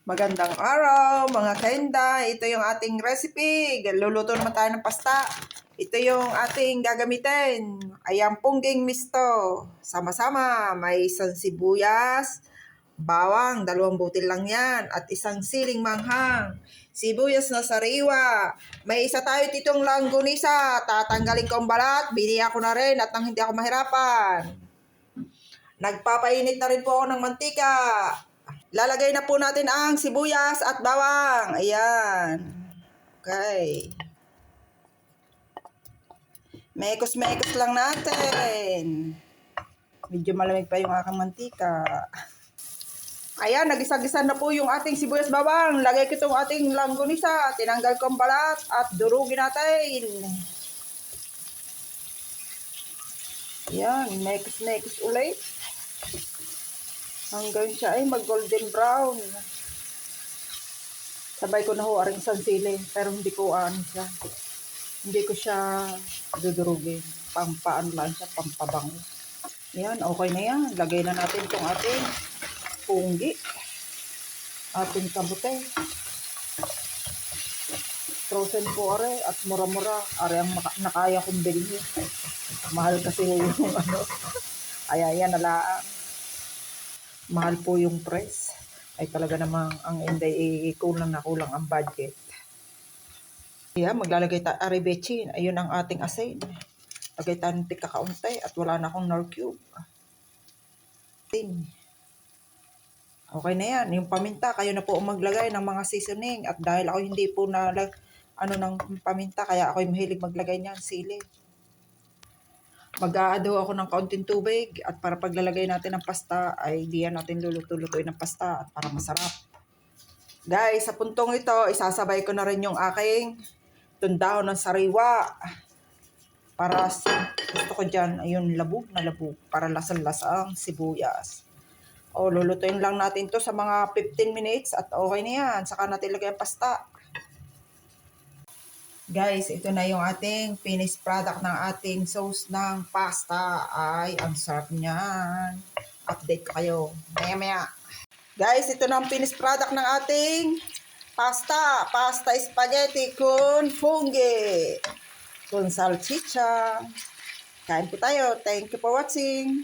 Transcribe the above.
Magandang araw mga kainda. Ito yung ating recipe. Luluto naman tayo ng pasta. Ito yung ating gagamitin. Ayan, pungging misto. Sama-sama. May isang sibuyas, bawang, 2 butil lang yan. At isang siling manghang. Sibuyas na sariwa. May isa tayo titong langgunisa. Tatanggalin ko ang balat. Bili ako na rin at nang hindi ako mahirapan. Nagpapainit na rin po ako ng mantika. Lalagay na po natin ang sibuyas at bawang. Ayan. Okay. Mekos-mekos lang natin. Medyo malamig pa yung aking mantika. Ayan, nagisa-gisa na po yung ating sibuyas bawang. Lagay ko itong ating langgunisa. Tinanggal ko ang balat at durugin natin. Ayan, mekos-mekos ulit. Hanggang siya ay mag-golden brown. Sabay ko na ho aring isang sili, pero hindi ko siya. Hindi ko siya dudurugin. Pampaan lang siya, pampabango. Yan, okay na yan. Lagay na natin itong ating punggi. Ating kabute. Frozen po are at mura-mura. Are ang nakaya kong bilhin. Mahal kasi yung Ayan, nalaan. Mahal po yung price. Ay talaga namang ang inday kulang ang budget. Yeah, maglalagay tayo aribechin. Ayun ang ating asin. Lagay tayo ng tika kaunti at wala na akong nor cube. Okay na yan. Yung paminta, kayo na po maglagay ng mga seasoning. At dahil ako hindi po ng paminta, kaya ako'y mahilig maglagay niyan, sili. Mag-aado ako ng kaunting tubig at para paglalagay natin ng pasta ay diyan natin luluto-lutuin ng pasta at para masarap. Guys, sa puntong ito, isasabay ko na rin yung aking tundahon ng sariwa. Para gusto ko dyan, ayun, labog na labog para lasang-lasa ang sibuyas. O, lulutuin lang natin to sa mga 15 minutes at okay na yan. Saka natin lagay ang pasta. Guys, ito na yung ating finished product ng ating sauce ng pasta. Ay, ang sarap niyan. Update ko kayo. Maya-maya. Guys, ito na ang finished product ng ating pasta. Pasta spaghetti con fungi. Con salchicha. Kain po tayo. Thank you for watching.